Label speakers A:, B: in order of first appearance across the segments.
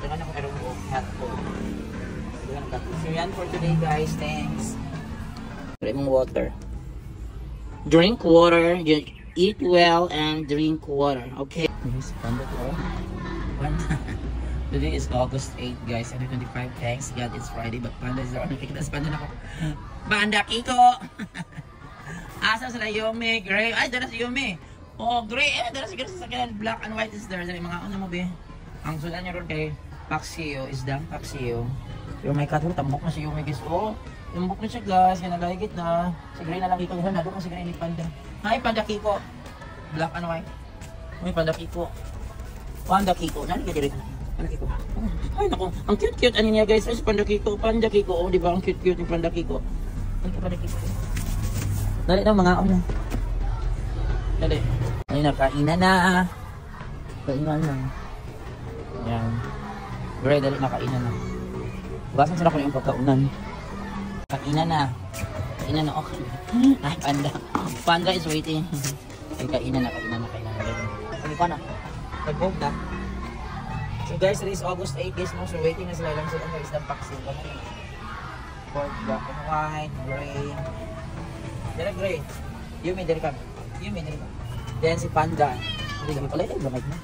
A: Ito na ako erong hot po. So yan for today guys. Thanks. Try mong water. Drink water. Eat well and drink water. Okay. Yes, panda to. Panda. Today is August 8 guys. 25. Thanks God it's Friday. But panda is there. Nakikita sa panda na ako. Panda Kiko! Asa sila Yumi? Gray. Ay, dala si Yumi. Oh, gray. Dala siguro sa sakyan. Black and white is there. Dali mga ano mo be. Ang sudan niya ron kay Paxio is dang Paxio. Pero may katulad. Tambok na si Yumi guys. Oh, tambok na siya guys. Kaya nalagit na. Si Gray na lang Kiko. Doon kasi Gray ni Panda. Hi, Panda Kiko. Black and white. Uy, Panda Kiko. Panda Kiko. Nani ka direct? Panda Kiko. Ay, naku. Ang cute-cute. Ano niya guys? Ay, si Panda Kiko. Panda Kiko. Oh, di ba? Ang cute-cute ni Panda Kiko. Ay, Panda Kiko. Dali na mga ano. Dali. Ayun na, kainan na. Kainan na. Yan. Gray, dali na, kainan na. Basan sila ko yung pagkaunan. Kainan na. Kainan na, okay. Ay, Panda. Panda is waiting. Ay, kainan na. Ano pa na? Nag-vote na. So guys, today is August 8 guys. So waiting na sila lang sila. Ano is the vaccine. Pork, black and white, gray. Dere gray. Yumi, dere ka. Then si Panda. Hindi kami pala ito. Gamay na.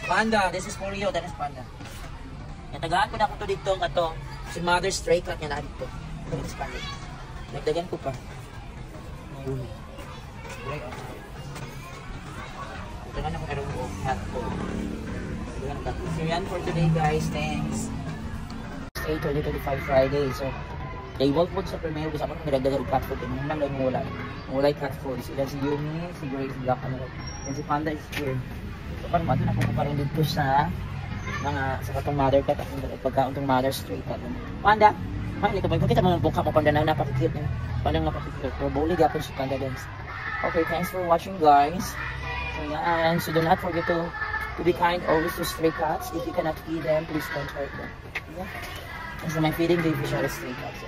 A: Panda, this is for you. That is Panda. Natagaan ko na ako to dito. Ito. Si Mother Stray Cat niya na dito. Ito is Panda. Nagdagan ko pa. Yumi. Gray. Ito na ako erong hot po. So yan for today guys. Thanks. 8:25 Friday. So they work po sa premiere kasi ako nagdagdag ng cat food. Yung lang mulay. Mulay cat food. Sila si Yumi, si Grace, Black, ano. And si Panda is here. So parang matin ako pa rin dito sa mga sa katong mother cat. Pagkaon tong mother straight cat. Panda! Ay, ito ba? Kung kita mga buka mo Panda na napakikit niya. Panda napakikit. Pero buli gapon si Panda guys. Okay, thanks for watching guys. So yan. So do not forget to be kind always to stray cats. If you cannot feed them, please don't hurt them. Yeah. So my feeding the official stray cats.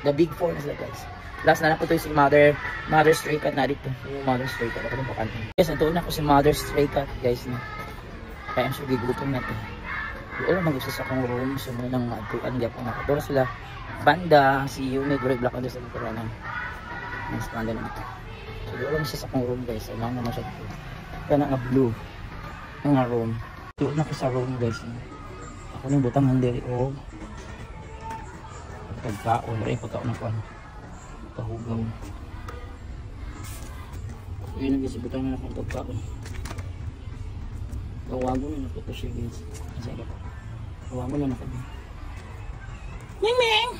A: The big four is like guys. Last na po ito yung si mother stray cat na dito. Yung mother stray cat. Ako po kanto. Yes, ito na ko si mother stray cat guys. No? Kaya ang sige gutom na ito. Doon mag-usas akong room. So muna nang magtuan gapon ako. Doon sila Panda, si Yumi, Gray, Black, and sa likod na. Mas Panda na ito. So doon siya sa akong room guys. Alam naman siya ito. Kaya nga blue. Yung room. Doon ako sa room guys. Ako nang butang handi. Oh. Pagkaon. Rin pagkaon ako. Pahugaw. So yun ang gisibutang na akong pagkaon. Kawago na ako siya guys. Kasi ako. Kawago na ako. Ming Ming!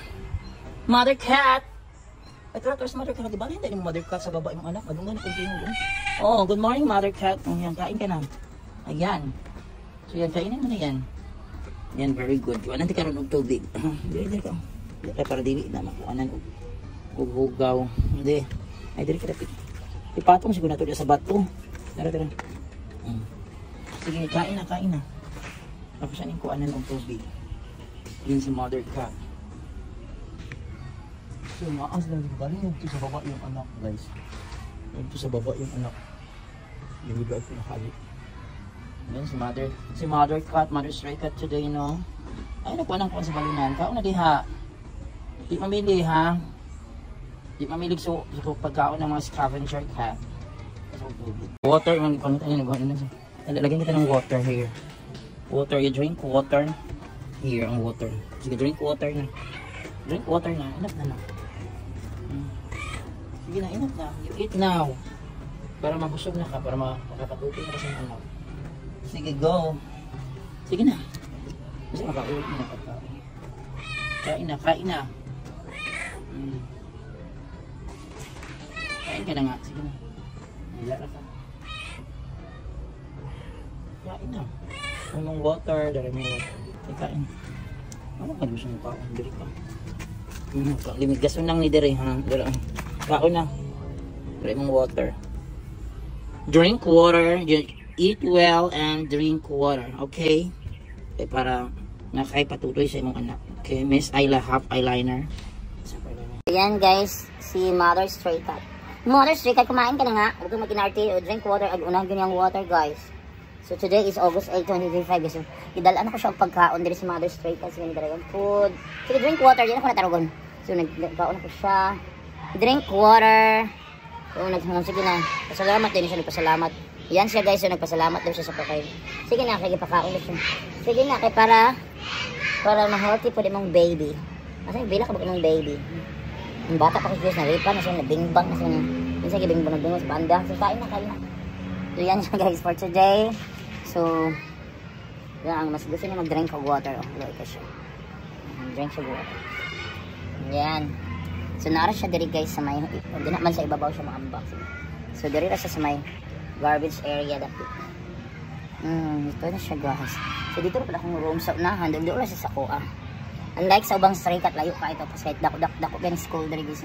A: Mother cat! Ay, tara, mother cat. Diba hindi yung mother cat sa baba yung anak? Madungan ako yung doon. Oh, good morning mother cat. Oh, yan, kain ka na. Ayan. So yan, kainin mo na yan. Yan, very good. Nanti karoon ng tubig. Dili ka. Para dili na makuanan og hugaw. Hindi. Ay, dili ka dapat. Ipatong siguro na ito sa bato. Tara. Sige, kain na. Tapos yan yung kuanan ng tubig. Yun si mother cat. So, maas lang dito. Galing yung sa baba yung anak, guys. Ito sa baba yung anak. Yung iba ito nakali. Yan si mother cat, mother stray cat today, no? Ay, nagpanang ko sa balunan. Kaon na diha. Di mamili, ha? Di mamili so pagkaon ng mga scavenger cat. Water, yung pangita niya nagawin na. Lagyan kita ng water here. Water, you drink water. Here, ang water. Sige, drink water na. Drink water na. Enough na. Sige na, enough na. You eat now. Para mabusog na ka, para makakatutin na kasi ng anak. Sige, go. Sige na. Kasi makaulit na pagkain. Kain na. Kain ka na nga. Sige na. Hilara ka. Kain na. Unong water, dari mo water. Kain. Ano ka gusto mo kaon? Diri ka. Limit gason lang ni Dere, ha? Kaon na. Dari mong water. Drink water. Eat well and drink water. Okay? Para nakapatuloy sa imong anak. Okay, Miss Ayla half eyeliner.
B: Ayan guys, si Mother Stray Cat. Mother Stray Cat, kumain ka na nga. Huwag kang mag-inarte o drink water. Ag-unang ganyang water guys. So today is August 8, 2025. So, idalaan ako siya ang pagkaon diri sa Mother's Tray kasi nagdala yung food. Sige, drink water. Yan ako natarugon. So nagkaon ako siya. Drink water. So sige na. Pasalamat din siya. Nagpasalamat. Yan siya guys. So nagpasalamat daw siya sa pagkain. Sige na. Kaya pakaon na siya. Sige na. Kaya para ma-healthy po din mong baby. Kasi bila ka ba mong baby? Yung bata pa kasi na ripa na siya. Nabingbang na siya. Yung sige bingbang sa banda. So kain na. So yan siya guys for today. So, yan ang mas gusto niya mag-drink of water. Oh, look ka siya. Drink siya water. Yan. So, nara siya diri guys sa may, hindi naman sa ibabaw siya maambak. So, diri ra siya sa may garbage area dati. Ito na siya guys. So, dito na pala akong room sa unahan. Doon na siya sa kuha. Unlike sa ubang stray cat, layo ka ito. Kasi kahit dako ben school diri guys.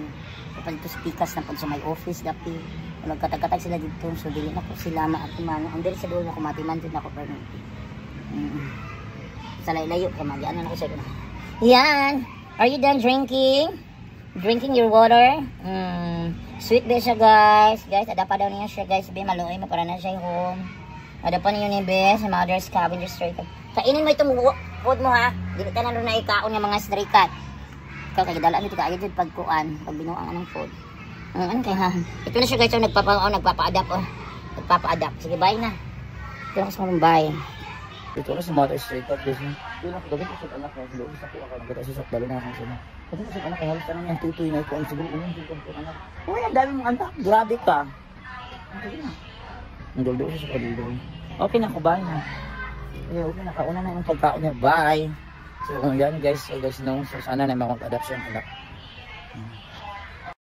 B: Kapag ito sa pikas na po sa may office dati. Magkatag-katag sila dito. So, dili na ko sila maatimano. Ang dili sa doon ako matiman din ako permit. Sa layo ka mag-ano na ako sa doon. Yan! Are you done drinking? Drinking your water? Sweet ba siya guys? Guys, ada pa daw niya siya guys. Sabi, maluoy mo para na siya home. Ada pa niyo ni Bes, Mother's Cabin, your stray cat. Kainin mo itong food mo ha. Dili ka na rin na ikaon ng mga stray cat. Ikaw, kagadalaan ito kayo dyan pagkuan. Pag binuang ng food. Ano kaya? Ito na siya guys, so nagpapa-adapt. Nagpapa-adapt. Sige, bye na. Ito na kasi mong bye.
A: Ito na si Mother's Tray Cat. Yun ako, gagawin ko sa anak ko. Doon sa kuha ka. Gagawin sa sakdalo na akong sila. Gagawin ko sa anak ko. Halos ka naman yung tutoy na ikuan. Siguro unang tutoy ko anak. Uy, ang dami mong anak. Grabe ka. Ang duldo siya sa kaduldo. Okay na ako, bye na. Okay na, kauna na yung pagkaon niya. Bye. So, yan guys. So, guys, no. So, sana na mag-adapt siya ang anak.